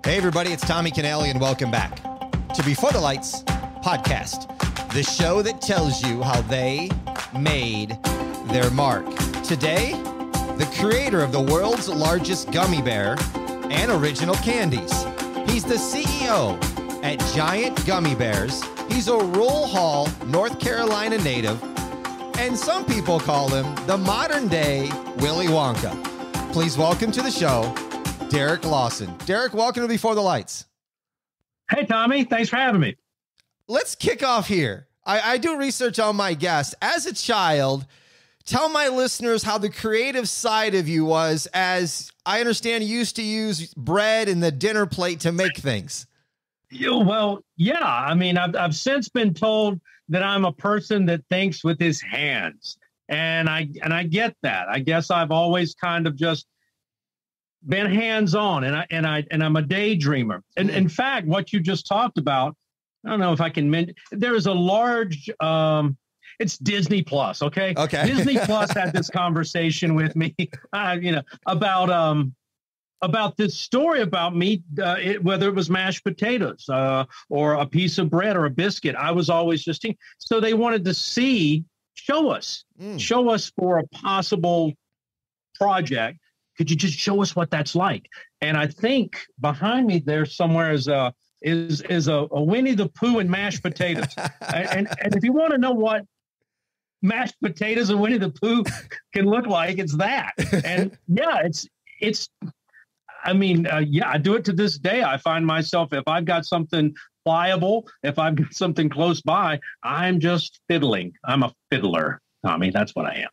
Hey, everybody, it's Tommy Canale, and welcome back to Before the Lights podcast, the show that tells you how they made their mark. Today, the creator of the world's largest gummy bear and original candies. He's the CEO at Giant Gummy Bears. He's a Roll Hall, North Carolina native, and some people call him the modern-day Willy Wonka. Please welcome to the show, Derek Lawson. Derek, welcome to Before the Lights. Hey, Tommy. Thanks for having me. Let's kick off here. I do research on my guests. As a child, tell my listeners how the creative side of you was, as I understand you used to use bread and the dinner plate to make things. Well, yeah. I mean, I've since been told that I'm a person that thinks with his hands. And I get that. I guess I've always kind of just been hands-on, and I'm a daydreamer. And in fact, what you just talked about, I don't know if I can mention, there is a large, it's Disney Plus. Okay. Disney Plus had this conversation with me, about this story about meat, whether it was mashed potatoes, or a piece of bread or a biscuit. I was always just thinking, so they wanted to show us for a possible project. Could you just show us what that's like? And I think behind me there somewhere is a Winnie the Pooh and mashed potatoes. and if you want to know what mashed potatoes and Winnie the Pooh can look like, it's that. And yeah, I do it to this day. I find myself, if I've got something pliable, if I've got something close by, I'm just fiddling. I'm a fiddler, Tommy. That's what I am.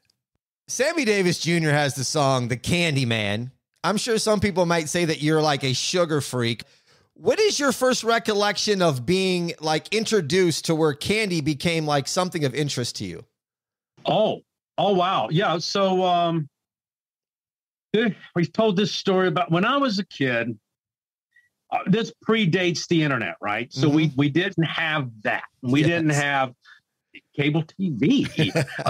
Sammy Davis Jr. has the song, The Candy Man. I'm sure some people might say that you're like a sugar freak. What is your first recollection of being like introduced to where candy became like something of interest to you? Oh, wow. Yeah. So, we've told this story about when I was a kid. This predates the internet, right? So we didn't have that. We didn't have cable TV.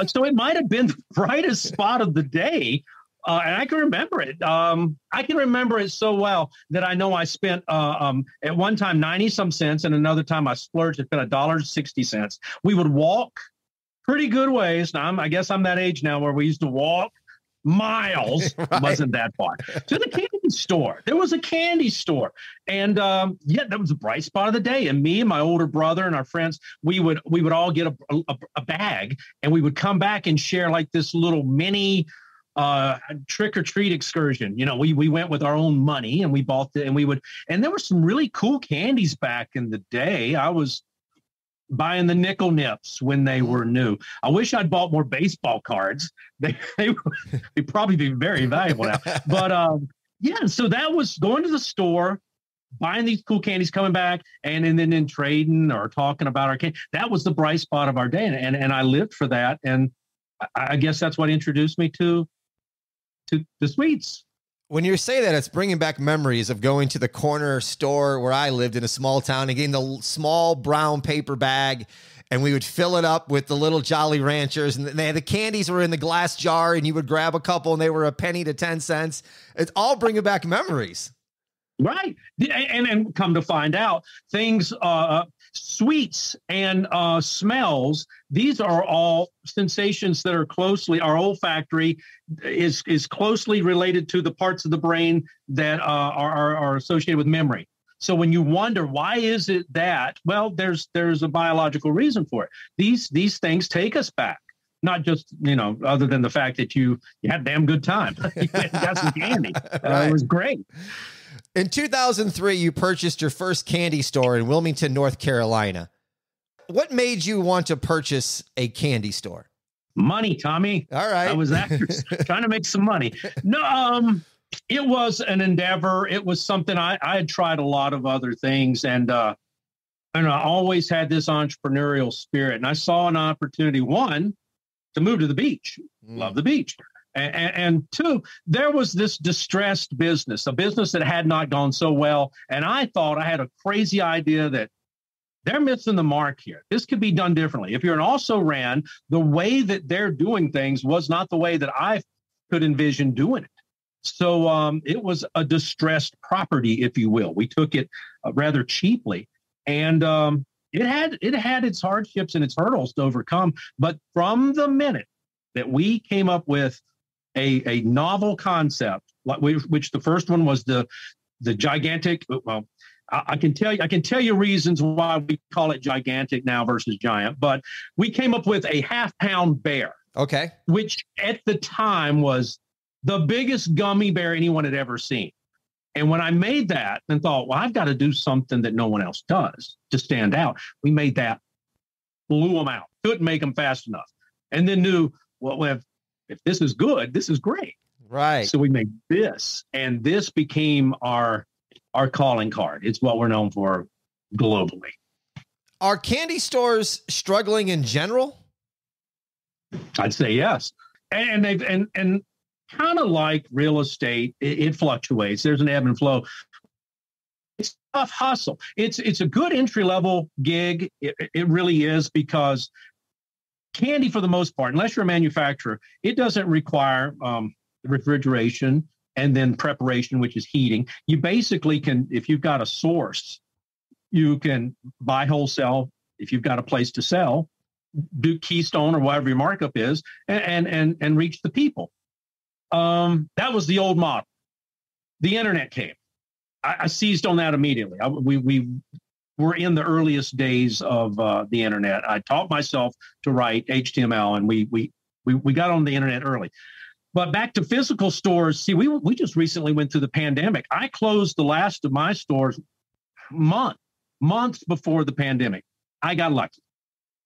So it might have been the brightest spot of the day. And I can remember it. I can remember it so well that I know I spent at one time 90 some cents, and another time I splurged and spent $1.60. We would walk pretty good ways. Now I guess I'm that age now where we used to walk miles. Right. Wasn't that far to the candy store. There was a candy store, and that was a bright spot of the day. And me and my older brother and our friends, we would all get a bag, and we would come back and share like this little mini trick or treat excursion. We went with our own money, and we bought and there were some really cool candies back in the day. I was buying the nickel nips when they were new. I wish I'd bought more baseball cards. They'd probably be very valuable now. But so that was going to the store, buying these cool candies, coming back, and then trading or talking about our candy. That was the bright spot of our day, and I lived for that. And I guess that's what introduced me to the sweets. When you say that, it's bringing back memories of going to the corner store where I lived in a small town and getting the small brown paper bag, and we would fill it up with the little Jolly Ranchers, and the candies were in the glass jar, and you would grab a couple, and they were a penny to 10 cents. It's all bringing back memories. Right. And come to find out, things, sweets and smells, these are all sensations that are our olfactory is closely related to the parts of the brain that are associated with memory. So when you wonder, why is it that? Well, there's a biological reason for it. These things take us back. Not just, other than the fact that you had a damn good time. You got some candy. Right. It was great. In 2003, you purchased your first candy store in Wilmington, North Carolina. What made you want to purchase a candy store? Money, Tommy. All right. I was trying to make some money. No, it was an endeavor. It was something I had tried a lot of other things, and I always had this entrepreneurial spirit. And I saw an opportunity, one, to move to the beach. Love the beach. And two, there was this distressed business, a business that had not gone so well. And I thought I had a crazy idea that they're missing the mark here. This could be done differently. If you're an also-ran, the way that they're doing things was not the way that I could envision doing it. So it was a distressed property, if you will. We took it rather cheaply, and it had its hardships and its hurdles to overcome. But from the minute that we came up with a novel concept, which the first one was the gigantic. Well, I can tell you reasons why we call it gigantic now versus giant. But we came up with a half-pound bear. Okay. Which at the time was the biggest gummy bear anyone had ever seen. And when I made that and thought, well, I've got to do something that no one else does to stand out, we made that, blew them out, couldn't make them fast enough. And then knew, well, if this is good, this is great. Right. So we made this, and this became our calling card. It's what we're known for globally. Are candy stores struggling in general? I'd say yes. And they've and kind of like real estate, it fluctuates. There's an ebb and flow. It's a tough hustle. It's a good entry level gig. It really is, because candy, for the most part, unless you're a manufacturer, it doesn't require refrigeration and then preparation, which is heating. You basically can, if you've got a source, you can buy wholesale. If you've got a place to sell, do Keystone or whatever your markup is, and reach the people. That was the old model. The internet came. I seized on that immediately. We were in the earliest days of the internet. I taught myself to write HTML, and we got on the internet early. But back to physical stores. See, we just recently went through the pandemic. I closed the last of my stores months before the pandemic. I got lucky.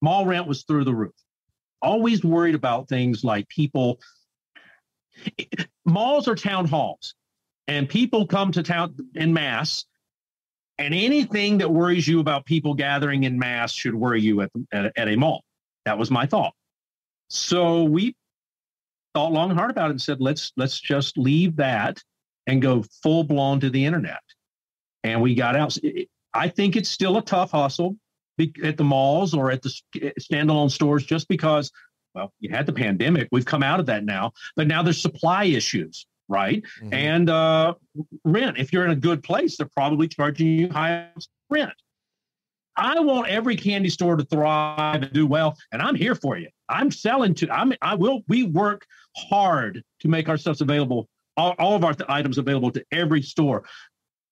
Mall rent was through the roof. Always worried about things like people. Malls are town halls, and people come to town en masse. And anything that worries you about people gathering in mass should worry you at a mall. That was my thought. So we thought long and hard about it and said, let's just leave that and go full blown to the internet. And we got out. I think it's still a tough hustle at the malls or at the standalone stores, just because, well, you had the pandemic. We've come out of that now, but now there's supply issues, right? Mm-hmm. And rent. If you're in a good place, they're probably charging you high rent. I want every candy store to thrive and do well, and I'm here for you. I'm selling to. We work hard to make our stuff available, all of our items available to every store.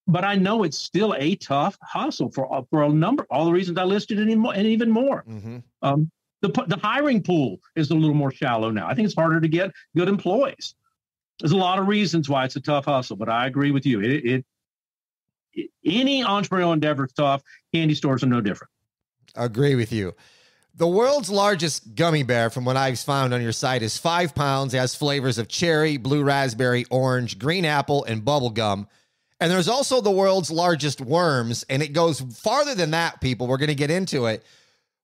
But I know it's still a tough hustle for a number, all the reasons I listed, and even more. Mm-hmm. The hiring pool is a little more shallow now. I think it's harder to get good employees. There's a lot of reasons why it's a tough hustle, but I agree with you. Any entrepreneurial endeavor is tough. Candy stores are no different. Agree with you. The world's largest gummy bear, from what I've found on your site, is 5 pounds. It has flavors of cherry, blue raspberry, orange, green apple, and bubble gum. And there's also the world's largest worms, and it goes farther than that, people. We're going to get into it.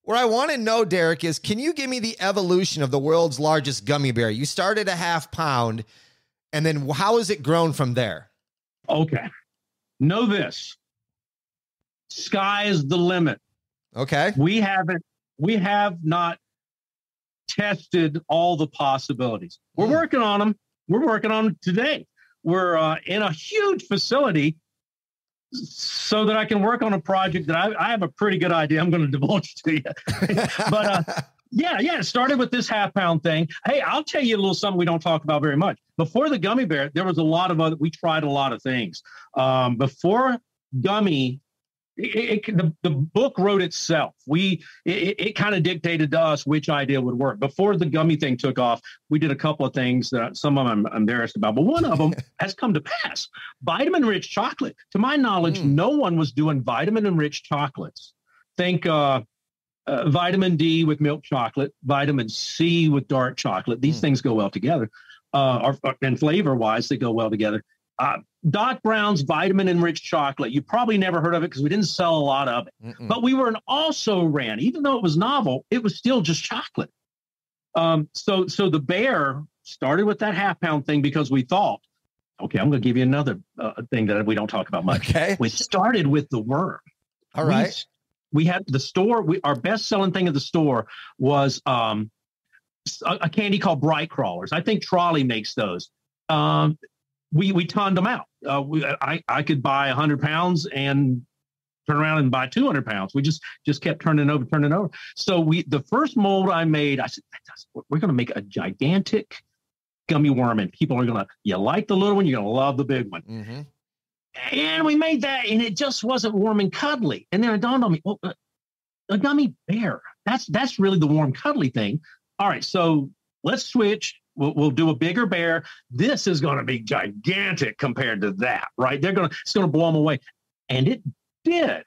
What I want to know, Derek, is can you give me the evolution of the world's largest gummy bear? You started a half pound, and then how has it grown from there? Okay. Know this. Sky is the limit. Okay. We have not tested all the possibilities. We're working on them. We're working on them today. We're in a huge facility so that I can work on a project that I have a pretty good idea I'm going to divulge to you. But yeah, it started with this half-pound thing. Hey, I'll tell you a little something we don't talk about very much. Before the gummy bear, there was a lot of we tried a lot of things. Before gummy, the book wrote itself. It kind of dictated to us which idea would work. Before the gummy thing took off, we did a couple of things that some of them I'm embarrassed about, but one of them has come to pass. Vitamin-rich chocolate. To my knowledge, no one was doing vitamin-enriched chocolates. Think vitamin D with milk chocolate, vitamin C with dark chocolate. These things go well together, and flavor-wise, they go well together. Doc Brown's vitamin-enriched chocolate. You probably never heard of it because we didn't sell a lot of it. But we ran, even though it was novel, it was still just chocolate. So the bear started with that half-pound thing because we thought, okay, I'm going to give you another thing that we don't talk about much. Okay. We started with the worm. All right. We had the store. Our best-selling thing at the store was a candy called Bright Crawlers. I think Trolley makes those. we tonned them out. I could buy 100 pounds and turn around and buy 200 pounds. We just kept turning over. So the first mold I made, I said, we're going to make a gigantic gummy worm, and people are going to, you like the little one, you're going to love the big one. Mm-hmm. And we made that, and it just wasn't warm and cuddly. And then it dawned on me, well, a gummy bear, that's really the warm, cuddly thing. All right, so let's switch. We'll do a bigger bear. This is going to be gigantic compared to that, right? It's going to blow them away. And it did.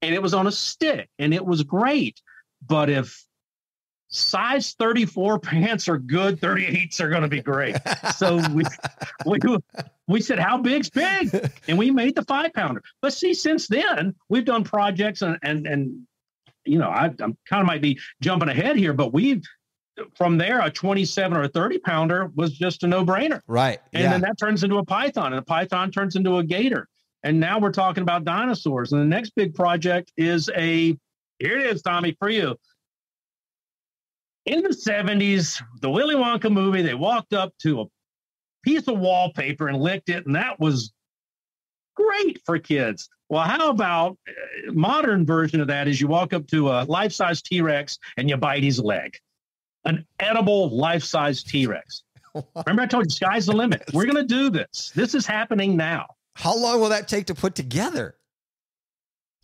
And it was on a stick, and it was great. But if size 34 pants are good, 38s are going to be great. So we said, how big's big? And we made the 5-pounder. But see, since then, we've done projects and you know, I'm kind of might be jumping ahead here, but from there, a 27 or a 30-pounder was just a no-brainer. Right. And then that turns into a python, and a python turns into a gator. And now we're talking about dinosaurs. And the next big project is here it is, Tommy, for you. In the 70s, the Willy Wonka movie, they walked up to a piece of wallpaper and licked it, and that was great for kids. Well, how about a modern version of that is you walk up to a life-size T-Rex and you bite his leg. An edible life-size T-Rex. Remember I told you, sky's the limit. We're going to do this. This is happening now. How long will that take to put together?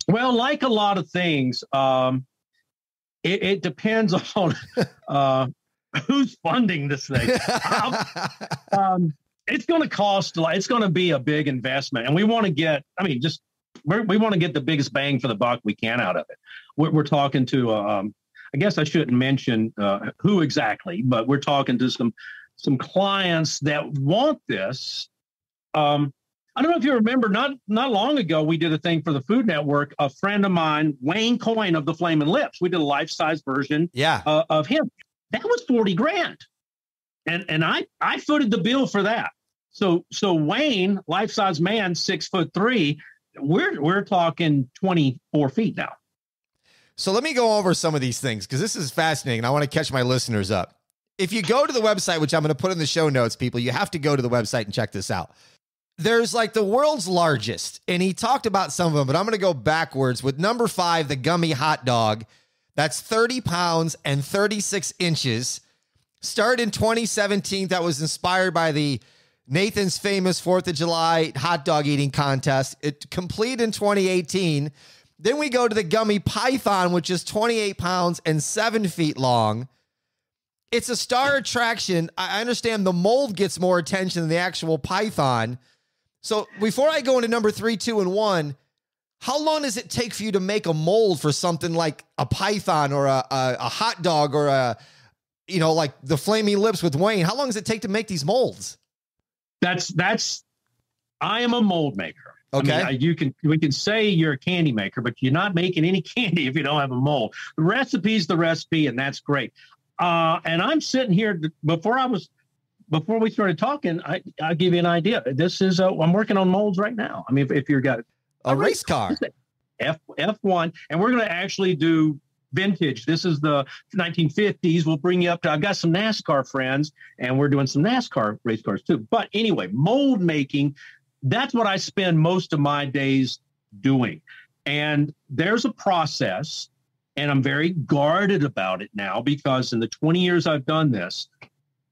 Well, like a lot of things, it depends on who's funding this thing. It's going to cost, it's going to be a big investment. And we want to get, we want to get the biggest bang for the buck we can out of it. We're talking to, I guess I shouldn't mention who exactly, but we're talking to some clients that want this. I don't know if you remember, not long ago, we did a thing for the Food Network. A friend of mine, Wayne Coyne of the Flamin' Lips, we did a life-size version of him. That was $40,000. And I footed the bill for that. So Wayne, life-size man, 6'3", we're talking 24 feet now. So let me go over some of these things, because this is fascinating. I want to catch my listeners up. If you go to the website, which I'm going to put in the show notes, people, you have to go to the website and check this out. There's like the world's largest, and he talked about some of them, but I'm going to go backwards with number 5, the Gummy Hot Dog. That's 30 pounds and 36 inches. Started in 2017. That was inspired by the Nathan's famous 4th of July hot dog eating contest. It completed in 2018. Then we go to the Gummy Python, which is 28 pounds and 7 feet long. It's a star attraction. I understand the mold gets more attention than the actual python. So before I go into number 3, 2, and 1, how long does it take for you to make a mold for something like a python or a hot dog or like the Flaming Lips with Wayne? How long does it take to make these molds? I am a mold maker. Okay. We can say you're a candy maker, but you're not making any candy if you don't have a mold. The recipe's the recipe, and that's great. And I'm sitting here before we started talking, I'll give you an idea. This is, I'm working on molds right now. I mean, if you've got a race car, F1, and we're going to actually do vintage. This is the 1950s. We'll bring you up to, I've got some NASCAR friends, and we're doing some NASCAR race cars too. But anyway, mold making, that's what I spend most of my days doing. And there's a process, and I'm very guarded about it now, because in the 20 years I've done this,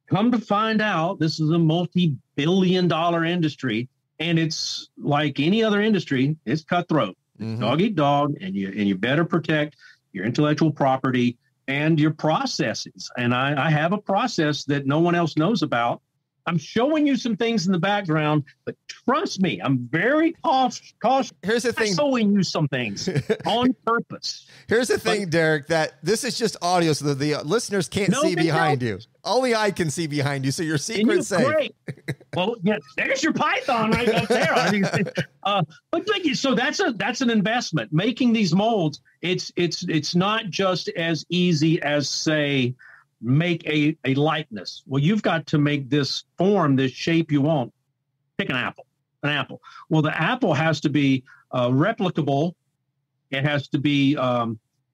come to find out, this is a multi-billion-dollar industry, and it's like any other industry, it's cutthroat. Mm-hmm. Dog eat dog, and you better protect your intellectual property and your processes. And I have a process that no one else knows about. I'm showing you some things in the background, but trust me, I'm very cautious. Here's the thing. I'm showing you some things on purpose. Here's the thing, Derek, that this is just audio, so the listeners can't see behind you. Only I can see behind you, so your secret's safe. Great. Well, yeah, there's your python right up there. So that's an investment. Making these molds, it's not just as easy as, say, make a likeness. Well, you've got to make this form, this shape you want. Pick an apple. Well, the apple has to be replicable. It has to be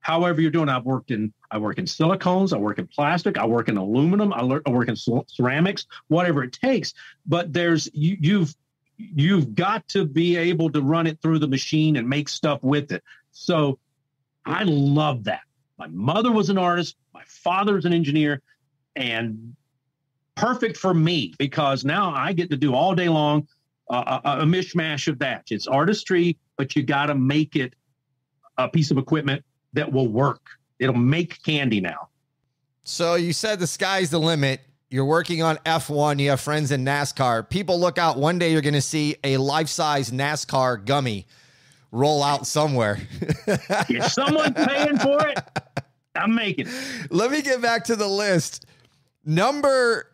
however you're doing. I work in silicones, I work in plastic, I work in aluminum, I work in ceramics, whatever it takes. But you've got to be able to run it through the machine and make stuff with it. So I love that. My mother was an artist, my father's an engineer, and perfect for me because now I get to do all day long a mishmash of that. It's artistry, but you got to make it a piece of equipment that will work. It'll make candy now. So you said the sky's the limit. You're working on F1. You have friends in NASCAR. People look out. One day you're going to see a life-size NASCAR gummy roll out somewhere. If someone's paying for it, I'm making it. Let me get back to the list. Number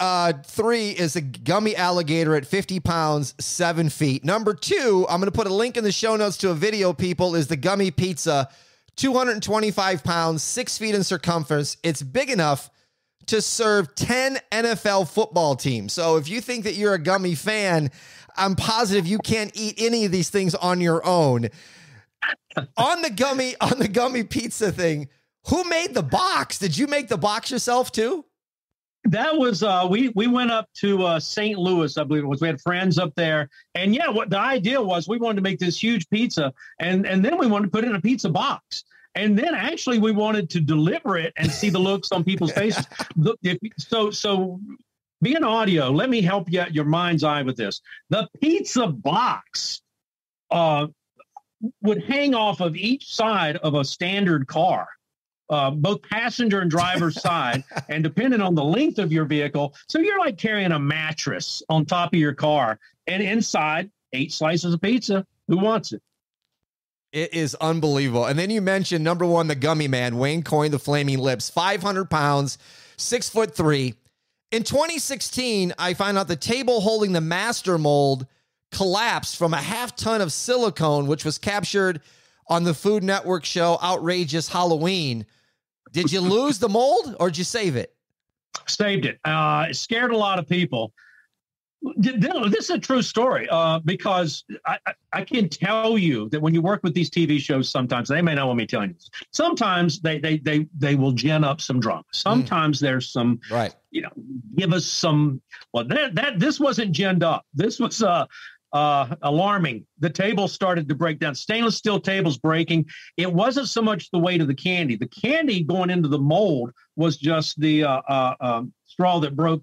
3 is a gummy alligator at 50 pounds, 7 feet. Number 2, I'm going to put a link in the show notes to a video, people, is the gummy pizza, 225 pounds, 6 feet in circumference. It's big enough to serve 10 NFL football teams. So if you think that you're a gummy fan, I'm positive you can't eat any of these things on your own. On the gummy pizza thing, who made the box? Did you make the box yourself too? That was we went up to St. Louis, I believe it was. We had friends up there, and yeah, what the idea was, we wanted to make this huge pizza, and then we wanted to put it in a pizza box, and then actually we wanted to deliver it and see the looks on people's faces. So being audio, let me help you at your mind's eye with this. The pizza box would hang off of each side of a standard car. Both passenger and driver's side, and depending on the length of your vehicle. So you're like carrying a mattress on top of your car, and inside 8 slices of pizza. Who wants it? It is unbelievable. And then you mentioned number 1, the gummy man, Wayne coined the flaming lips, 500 pounds, 6'3". In 2016, I found out the table holding the master mold collapsed from a half-ton of silicone, which was captured on the Food Network show Outrageous Halloween. Did you lose the mold or did you save it? Saved it. It scared a lot of people. This is a true story because I can tell you that when you work with these TV shows, sometimes they may not want me telling you this. Sometimes they will gin up some drama. Sometimes there's some, right. Give us some. Well, this wasn't ginned up. This was alarming. The table started to break down. Stainless steel tables breaking. It wasn't so much the weight of the candy. The candy going into the mold was just the straw that broke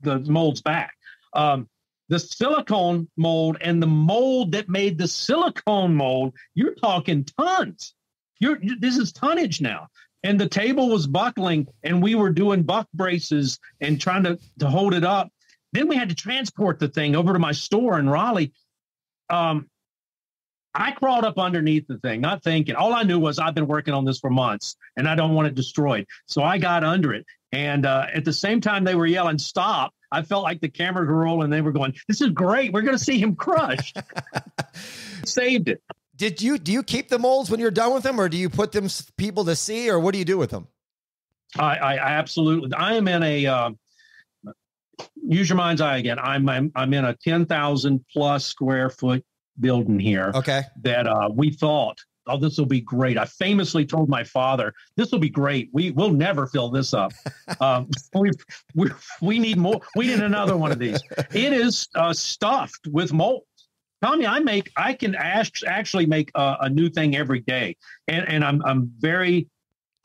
the mold's back. The silicone mold and the mold that made the silicone mold, you're talking tons. This is tonnage now. And the table was buckling, and we were doing buck braces and trying to hold it up. Then we had to transport the thing over to my store in Raleigh. I crawled up underneath the thing, not thinking. All I knew was I've been working on this for months, and I don't want it destroyed. So I got under it. And at the same time they were yelling, "Stop!" I felt like the cameras were rolling. They were going, "This is great. We're going to see him crushed." Saved it. Do you keep the molds when you're done with them, or do you put them people to see, or what do you do with them? I absolutely. I am in a. Use your mind's eye again. I'm in a 10,000 plus square foot building here. Okay. That we thought, oh, this will be great. I famously told my father, this will be great. Will never fill this up. We need more. We need another one of these. It is stuffed with molds. Tommy, I can actually make a new thing every day, and I'm very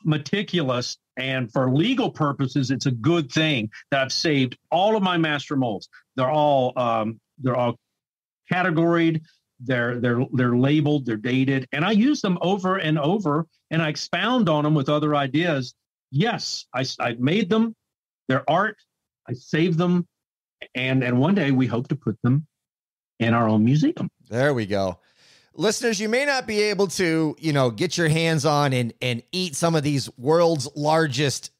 meticulous. And for legal purposes, it's a good thing that I've saved all of my master molds. They're all categoried. They're labeled. They're dated, and I use them over and over, and I expound on them with other ideas. Yes, I made them. They're art. I saved them, and one day we hope to put them in our own museum. There we go. Listeners, you may not be able to, get your hands on and eat some of these world's largest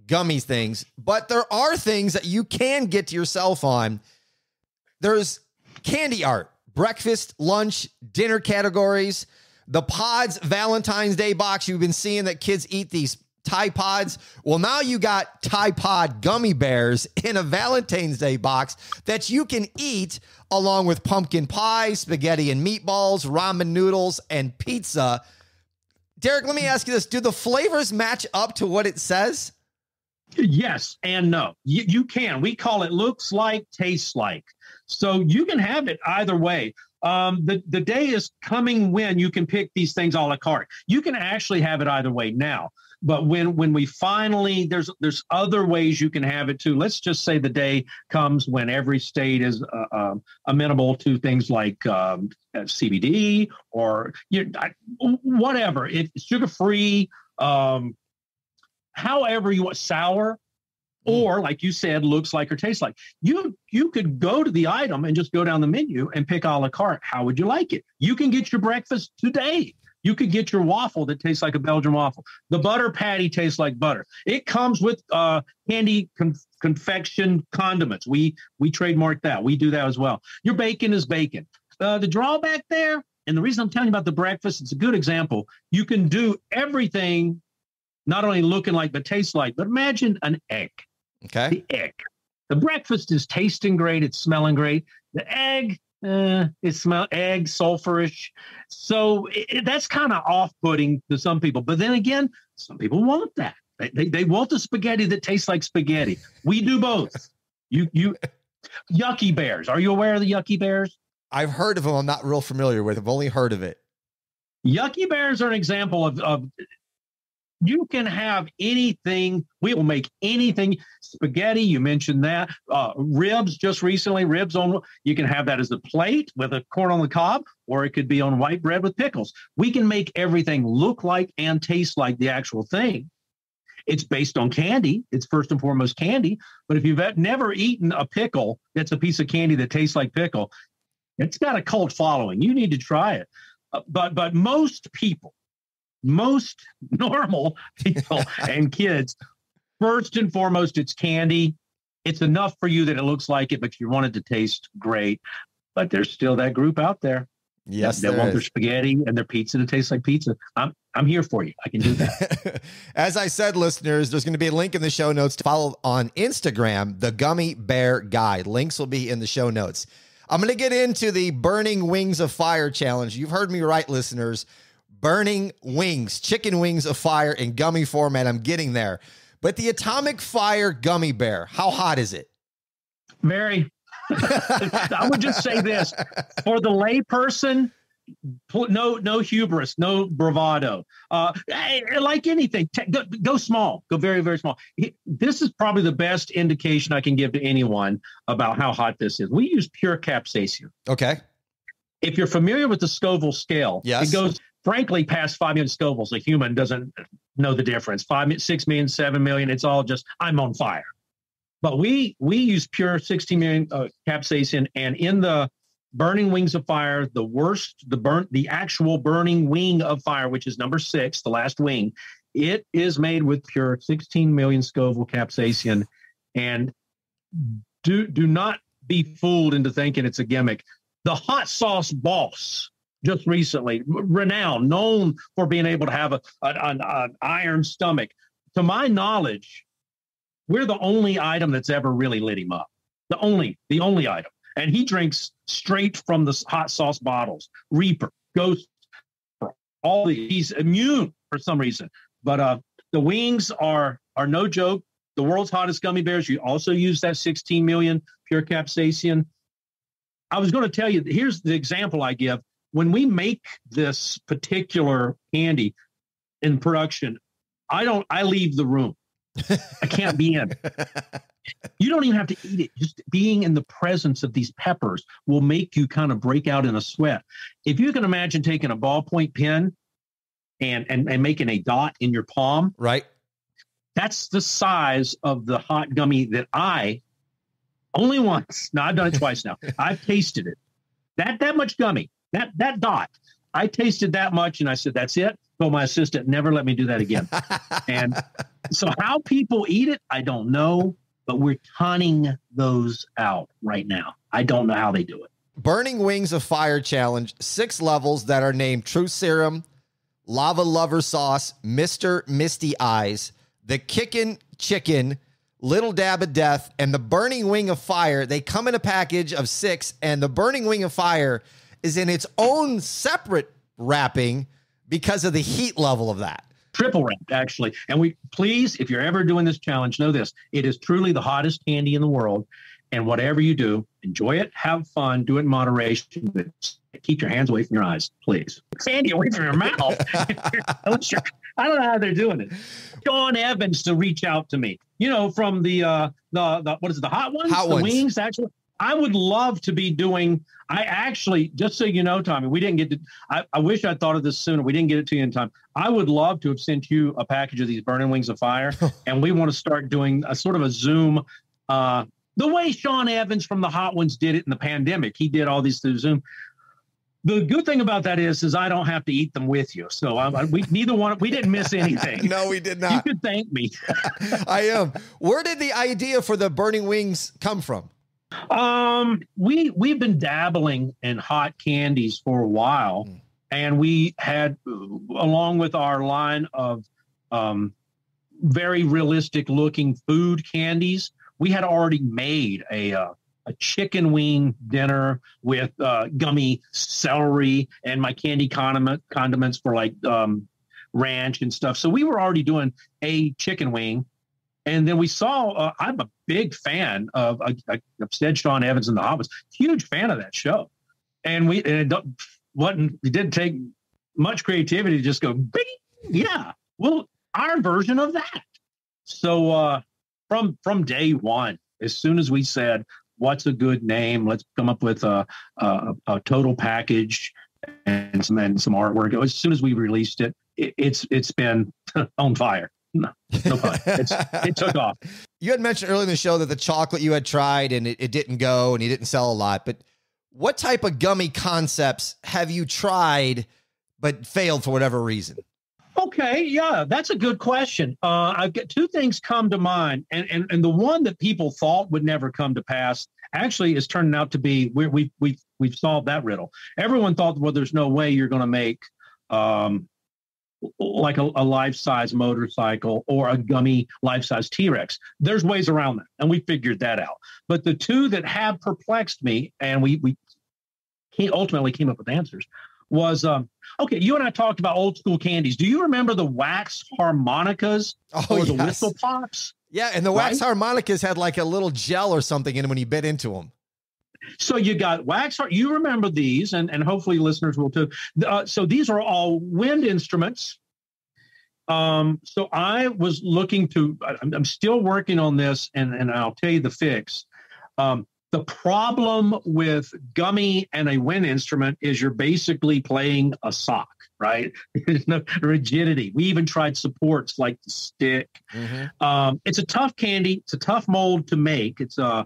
gummy things, but there are things that you can get to yourself on. There's candy art, breakfast, lunch, dinner categories, the Pods Valentine's Day box. You've been seeing that kids eat these Tide Pods. Well, now you got Tide Pod Gummy Bears in a Valentine's Day box that you can eat along with pumpkin pie, spaghetti and meatballs, ramen noodles, and pizza. Derek, let me ask you this. Do the flavors match up to what it says? Yes and no. You can. We call it looks like, tastes like. So you can have it either way. The day is coming when you can pick these things a la carte. You can actually have it either way now. But when we finally, there's other ways you can have it too. Let's just say the day comes when every state is amenable to things like CBD or whatever. It's sugar-free, however you want, sour, or like you said, looks like or tastes like. You could go to the item and just go down the menu and pick a la carte. How would you like it? You can get your breakfast today. You could get your waffle that tastes like a Belgian waffle. The butter patty tastes like butter. It comes with candy confection condiments. We trademark that. We do that as well. Your bacon is bacon. The drawback there, and the reason I'm telling you about the breakfast, it's a good example. You can do everything not only looking like but tastes like. But imagine an egg. Okay. The egg. The breakfast is tasting great. It's smelling great. The egg. It smells egg, sulfurish. So that's kind of off-putting to some people. But then again, some people want that. They want the spaghetti that tastes like spaghetti. We do both. You Yucky Bears. Are you aware of the Yucky Bears? I've heard of them. I'm not real familiar with. I've only heard of it. Yucky Bears are an example of you can have anything. We will make anything. Spaghetti, you mentioned that. Ribs, just recently, ribs on. You can have that as a plate with a corn on the cob, or it could be on white bread with pickles. We can make everything look like and taste like the actual thing. It's based on candy. It's first and foremost candy. But if you've never eaten a pickle, that's a piece of candy that tastes like pickle. It's got a cult following. You need to try it. But most people, most normal people and kids, first and foremost, it's candy. It's enough for you that it looks like it, but you want it to taste great. But there's still that group out there. Yes, that want their spaghetti and their pizza to taste like pizza. I'm here for you. I can do that. As I said, listeners, there's going to be a link in the show notes to follow on Instagram, the Gummy Bear Guide. Links will be in the show notes. I'm going to get into the Burning Wings of Fire challenge. You've heard me right, listeners. Burning wings, chicken wings of fire in gummy format. I'm getting there. But the Atomic Fire Gummy Bear, how hot is it? Very. I would just say this. For the layperson, no hubris, no bravado. Like anything, go small. Go very, very small. This is probably the best indication I can give to anyone about how hot this is. We use pure capsaicin. Okay. If you're familiar with the Scoville scale, yes, it goes, frankly, past 5 million Scovilles. A human doesn't know the difference. 5, 6 million, 7 million. It's all just, I'm on fire. But we use pure 16 million capsaicin, and in the Burning Wings of Fire, the actual burning wing of fire, which is number 6, the last wing, it is made with pure 16 million Scoville capsaicin. And do not be fooled into thinking it's a gimmick. The hot sauce boss, just recently, renowned, known for being able to have an iron stomach. To my knowledge, we're the only item that's ever really lit him up. The only item. And he drinks straight from the hot sauce bottles. Reaper, Ghost, he's immune for some reason. But the wings are no joke. The world's hottest gummy bears. You also use that 16 million pure capsaicin. I was going to tell you, here's the example I give. When we make this particular candy in production, I leave the room. I can't be in. You don't even have to eat it. Just being in the presence of these peppers will make you kind of break out in a sweat. If you can imagine taking a ballpoint pen and making a dot in your palm, right? That's the size of the hot gummy that I only once. Now I've done it twice now. I've tasted it. That much gummy. That dot. I tasted that much and I said, that's it. Told my assistant, never let me do that again. And so how people eat it, I don't know, but we're tonning those out right now. I don't know how they do it. Burning Wings of Fire challenge, 6 levels that are named Truth Serum, Lava Lover Sauce, Mr. Misty Eyes, the Kickin' Chicken, Little Dab of Death, and the Burning Wing of Fire. They come in a package of 6, and the Burning Wing of Fire is in its own separate wrapping because of the heat level of that. Triple wrapped, actually. And please, if you're ever doing this challenge, know this. It is truly the hottest candy in the world. And whatever you do, enjoy it, have fun, do it in moderation, but keep your hands away from your eyes, please. Candy away from your mouth. I don't know how they're doing it. Sean Evans to reach out to me, from the what is it, the hot ones? Hot ones. Wings, actually. I would love to be doing, I actually, just so you know, Tommy, we didn't get to, I wish I'd thought of this sooner. We didn't get it to you in time. I would love to have sent you a package of these burning wings of fire. And we want to start doing a sort of a Zoom, the way Sean Evans from the Hot Ones did it in the pandemic. He did all these through Zoom. The good thing about that is I don't have to eat them with you. So we didn't miss anything. No, we did not. You could thank me. I am. Where did the idea for the burning wings come from? We've been dabbling in hot candies for a while, and we had, along with our line of very realistic looking food candies, we had already made a chicken wing dinner with gummy celery and my candy condiments for like ranch and stuff. So we were already doing a chicken wing. And then we saw, I'm a big fan of, I've said Sean Evans and the Hot Ones, huge fan of that show. And it didn't take much creativity to just go, bing, yeah, well, our version of that. So from day one, as soon as we said, what's a good name? Let's come up with a total package and some artwork. As soon as we released it, it's been on fire. No fun. It took off. You had mentioned earlier in the show that the chocolate you had tried and it didn't go and you didn't sell a lot. But what type of gummy concepts have you tried but failed for whatever reason? Okay, yeah, that's a good question. I've got two things come to mind, and the one that people thought would never come to pass actually is turning out to be we've solved that riddle. Everyone thought, well, there's no way you're going to make like a life-size motorcycle or a gummy life-size T-Rex. There's ways around that, and we figured that out. But the two that have perplexed me, and we ultimately came up with answers, was, okay, you and I talked about old school candies. Do you remember the wax harmonicas or the whistle pops? Yeah, and the wax harmonicas had like a little gel or something in them when you bit into them. So you got you remember these, and hopefully listeners will too. So these are all wind instruments. So I was looking I'm still working on this, and I'll tell you the fix. The problem with gummy and a wind instrument is you're basically playing a sock, right? There's no rigidity. We even tried supports like the stick. Mm-hmm. It's a tough candy. It's a tough mold to make. It's a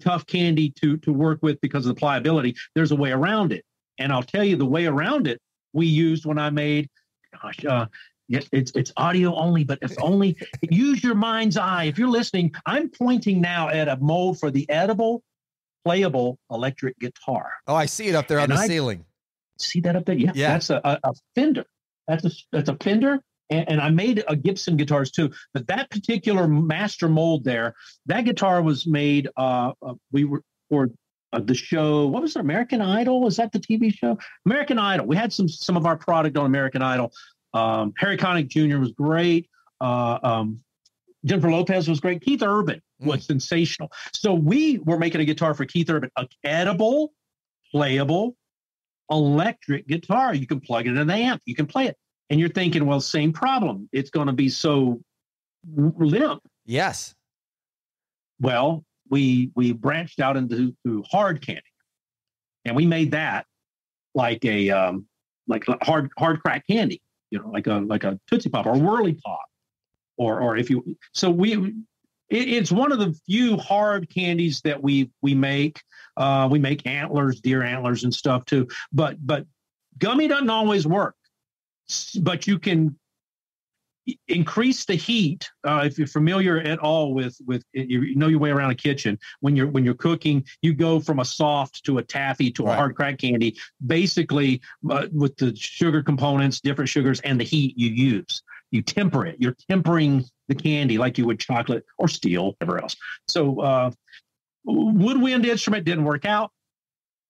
tough candy to work with because of the pliability. There's a way around it. And I'll tell you the way around it we used when I made, it's audio only, but if only use your mind's eye. If you're listening, I'm pointing now at a mold for the edible, playable electric guitar. Oh, I see it up there on the ceiling. See that up there? Yeah. That's a Fender. That's a Fender. And I made a Gibson guitars too, but that particular master mold there, that guitar was made. We were for the show. What was it? American Idol? Was that the TV show? American Idol. We had some of our product on American Idol. Harry Connick Jr. was great. Jennifer Lopez was great. Keith Urban was sensational. So we were making a guitar for Keith Urban, an edible, playable, electric guitar. You can plug it in an amp. You can play it. And you're thinking, well, same problem. It's going to be so limp. Yes. Well, we branched out into hard candy, and we made that like a hard crack candy, like a Tootsie Pop or a Whirly Pop, or if you. So it's one of the few hard candies that we make. We make antlers, deer antlers, and stuff too. But gummy doesn't always work. But you can increase the heat if you're familiar at all with you know your way around a kitchen. When you're cooking, you go from a soft to a taffy to a hard crack candy, basically with the sugar components, different sugars, and the heat you use. You temper it. You're tempering the candy like you would chocolate or steel, whatever else. So woodwind instrument didn't work out.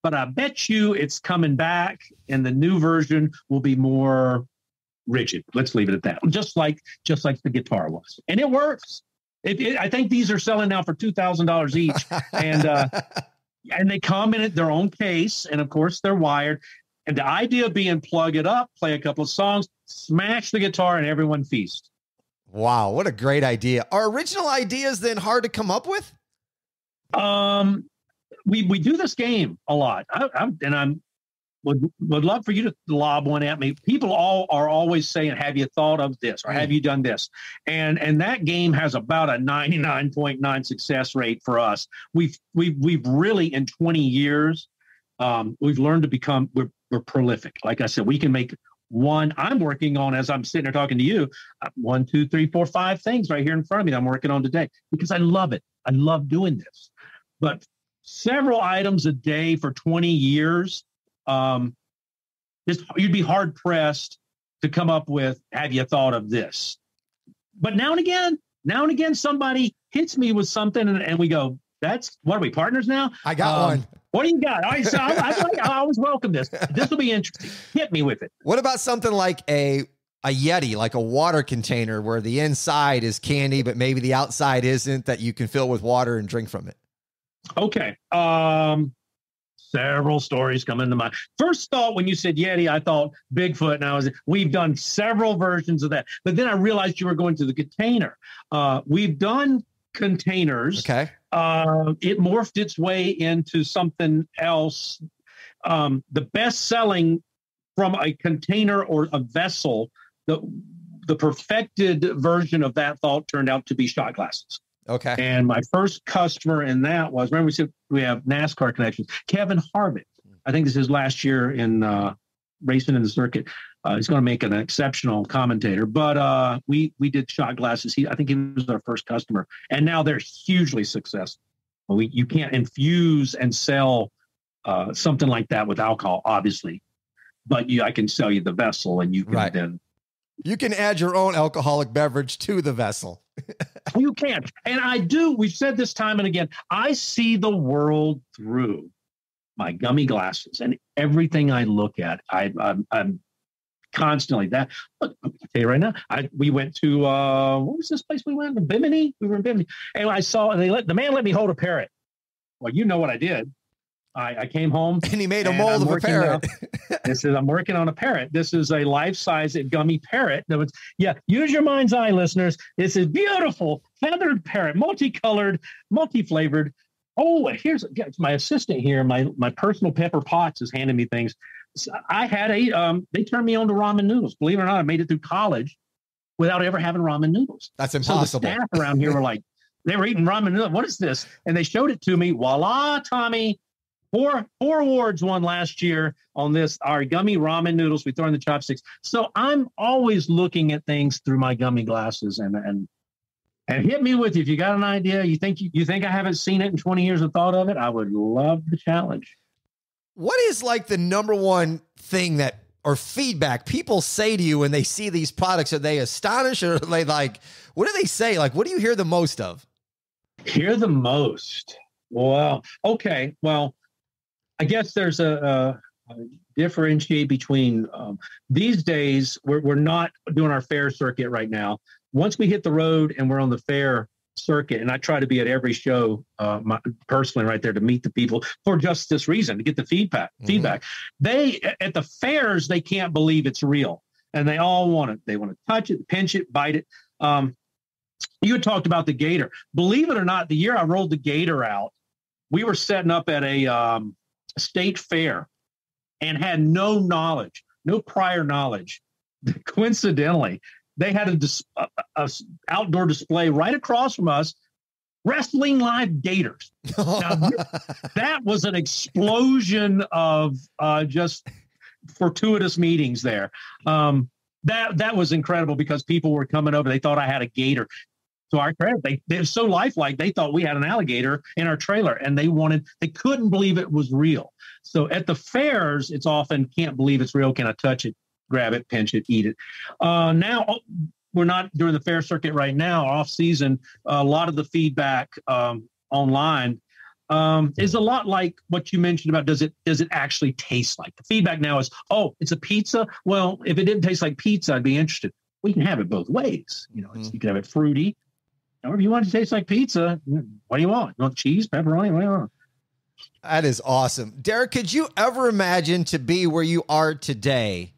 But I bet you it's coming back, and the new version will be more rigid. Let's leave it at that. Just like the guitar was, and it works. I think these are selling now for $2,000 each, and they come in their own case, and of course they're wired. And the idea being plug it up, play a couple of songs, smash the guitar, and everyone feast. Wow, what a great idea. Are original ideas then hard to come up with? We do this game a lot. Would love for you to lob one at me. People are always saying, "Have you thought of this?" or "Have you done this?" And that game has about a 99.9 success rate for us. We've really in 20 years, we've learned to become we're prolific. Like I said, we can make one. I'm working on, as I'm sitting here talking to you, 1, 2, 3, 4, 5 things right here in front of me that I'm working on today because I love it. I love doing this. But several items a day for 20 years. You'd be hard pressed to come up with, have you thought of this? But now and again, somebody hits me with something and we go, what are we, partners now? I got one. What do you got? I always welcome this. This will be interesting. Hit me with it. What about something like a Yeti, like a water container where the inside is candy, but maybe the outside isn't, that you can fill with water and drink from it? Okay. Several stories come into mind. First thought when you said Yeti, I thought Bigfoot, and we've done several versions of that. But then I realized you were going to the container. We've done containers. Okay. It morphed its way into something else. The best selling from a container or a vessel, the perfected version of that thought turned out to be shot glasses. Okay. And my first customer in that was, remember we said we have NASCAR connections. Kevin Harvick. I think this is last year in racing in the circuit. He's going to make an exceptional commentator. But we did shot glasses. I think he was our first customer. And now they're hugely successful. You can't infuse and sell something like that with alcohol, obviously. But I can sell you the vessel, and you can then. You can add your own alcoholic beverage to the vessel. You can. And I do. We've said this time and again. I see the world through my gummy glasses, and everything I look at, I'm constantly that. Look, I'll tell you right now, we went to, what was this place we went to? Bimini? We were in Bimini. And I saw, and the man let me hold a parrot. Well, you know what I did. I came home. And he made a mold of a parrot. I'm working on a parrot. This is a life-size gummy parrot. Use your mind's eye, listeners. This is beautiful feathered parrot, multicolored, multi-flavored. Oh, here's my assistant here. My personal Pepper Potts is handing me things. So I had they turned me on to ramen noodles. Believe it or not, I made it through college without ever having ramen noodles. That's impossible. So the staff around here were like, they were eating ramen noodles. What is this? And they showed it to me. Voila, Tommy. Four awards won last year on this, our gummy ramen noodles we throw in the chopsticks. So I'm always looking at things through my gummy glasses and hit me with you. If you got an idea, you think I haven't seen it in 20 years of thought of it, I would love the challenge. What is like the number one thing or feedback people say to you when they see these products? Are they astonished, or are they like, what do they say? Like, what do you hear the most of? Hear the most? Well, okay. Well, I guess there's a differentiate between these days. We're not doing our fair circuit right now. Once we hit the road and we're on the fair circuit, and I try to be at every show personally right there to meet the people for just this reason, to get the feedback. They at the fairs, they can't believe it's real, and they all want it. They want to touch it, pinch it, bite it. You had talked about the gator. Believe it or not, the year I rolled the gator out, we were setting up at a state fair and had no prior knowledge. Coincidentally, they had a outdoor display right across from us, wrestling live gators. Now, that was an explosion of just fortuitous meetings there. That was incredible because people were coming over. They thought I had a gator. To our credit, they're so lifelike. They thought we had an alligator in our trailer, and they couldn't believe it was real. So at the fairs, it's often can't believe it's real. Can I touch it, grab it, pinch it, eat it? Now we're not doing the fair circuit right now. Off season, a lot of the feedback online. is a lot like what you mentioned about does it actually taste like? The feedback now is, oh, it's a pizza. Well, if it didn't taste like pizza, I'd be interested. We can have it both ways. You can have it fruity. Or if you want it to taste like pizza, what do you want? You want cheese, pepperoni? What do you want? That is awesome. Derek, could you ever imagine to be where you are today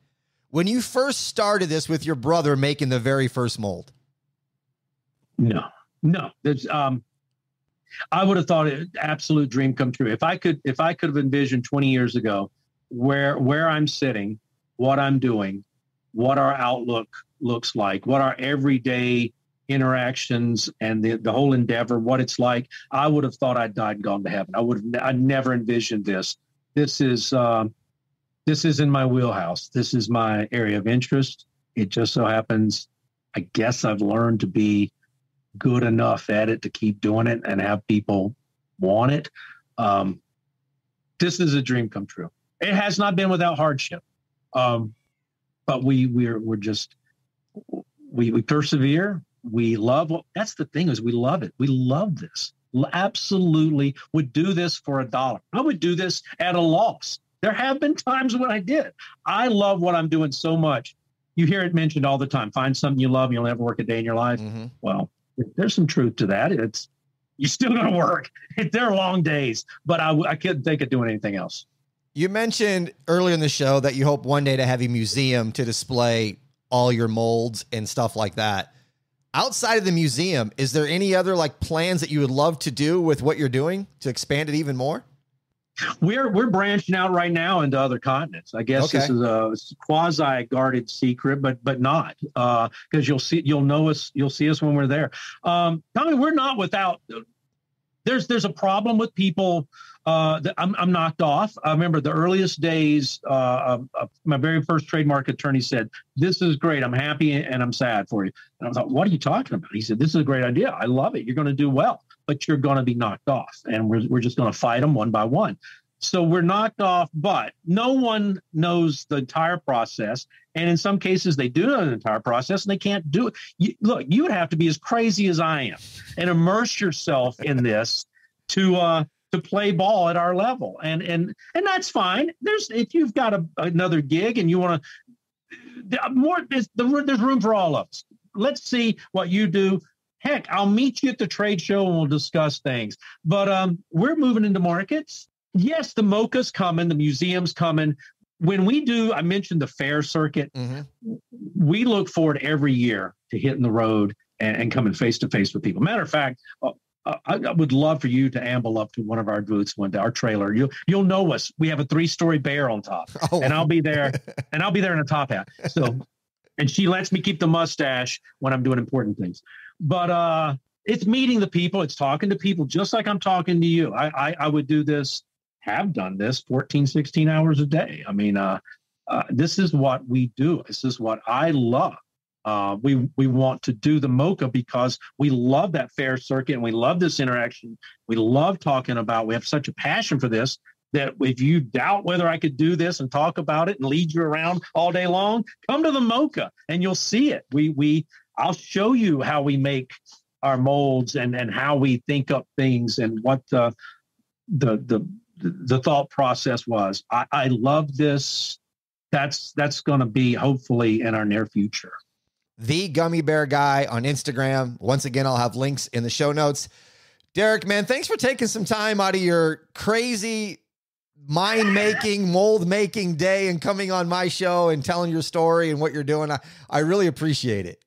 when you first started this with your brother making the very first mold? No. There's, I would have thought it absolute dream come true. If I could have envisioned 20 years ago where I'm sitting, what I'm doing, what our outlook looks like, what our everyday interactions and the whole endeavor, what it's like, I would have thought I'd died and gone to heaven. I'd never envisioned this. This is in my wheelhouse. This is my area of interest. It just so happens, I guess I've learned to be good enough at it to keep doing it and have people want it. This is a dream come true. It has not been without hardship. But we persevere. We love that's the thing is we love it. We love this. Absolutely would do this for $1. I would do this at a loss. There have been times when I did. I love what I'm doing so much. You hear it mentioned all the time. Find something you love, you'll never work a day in your life. Mm-hmm. Well, there's some truth to that. You're still going to work. They're long days, but I couldn't think of doing anything else. You mentioned earlier in the show that you hope one day to have a museum to display all your molds and stuff like that. Outside of the museum, is there any other plans that you would love to do with what you're doing to expand it even more? We're branching out right now into other continents. I guess This is a quasi guarded secret, but not because you'll see us when we're there. Tommy, we're not without. There's a problem with people. That I'm knocked off. I remember the earliest days. My very first trademark attorney said, "This is great. I'm happy and I'm sad for you." And I thought, "What are you talking about?" He said, "This is a great idea. I love it. You're going to do well, but you're going to be knocked off, and we're just going to fight them one by one." So we're knocked off, but no one knows the entire process. And in some cases, they do know the entire process and they can't do it. You would have to be as crazy as I am and immerse yourself in this to play ball at our level. And that's fine. If you've got another gig and you want to there's room for all of us. Let's see what you do. Heck, I'll meet you at the trade show and we'll discuss things. But we're moving into markets. Yes, the MOCA's coming, the museum's coming. When we do, I mentioned the fair circuit. Mm-hmm. We look forward every year to hitting the road and coming face to face with people. Matter of fact, I would love for you to amble up to one of our booths one day, our trailer. You'll know us. We have a 3-story bear on top, and I'll be there, in a top hat. So, and she lets me keep the mustache when I'm doing important things. But it's meeting the people. It's talking to people just like I'm talking to you. I would do this, have done this 14, 16 hours a day. I mean, this is what we do. This is what I love. We want to do the MOCA because we love that fair circuit and we love this interaction. We love talking about, we have such a passion for this that if you doubt whether I could do this and talk about it and lead you around all day long, come to the MOCA and you'll see it. I'll show you how we make our molds and how we think up things and what the thought process was. I love this. That's going to be hopefully in our near future. The Gummy Bear Guy on Instagram. Once again, I'll have links in the show notes. Derek, man, thanks for taking some time out of your crazy mind-making, mold-making day and coming on my show and telling your story and what you're doing. I really appreciate it.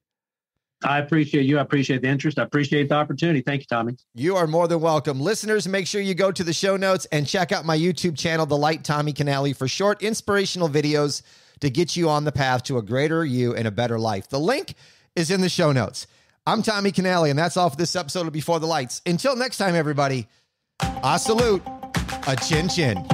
I appreciate you. I appreciate the interest. I appreciate the opportunity. Thank you, Tommy. You are more than welcome. Listeners, make sure you go to the show notes and check out my YouTube channel, The Light Tommy Canale, for short inspirational videos to get you on the path to a greater you and a better life. The link is in the show notes. I'm Tommy Canale, and that's all for this episode of Before the Lights. Until next time, everybody, I salute a chin chin.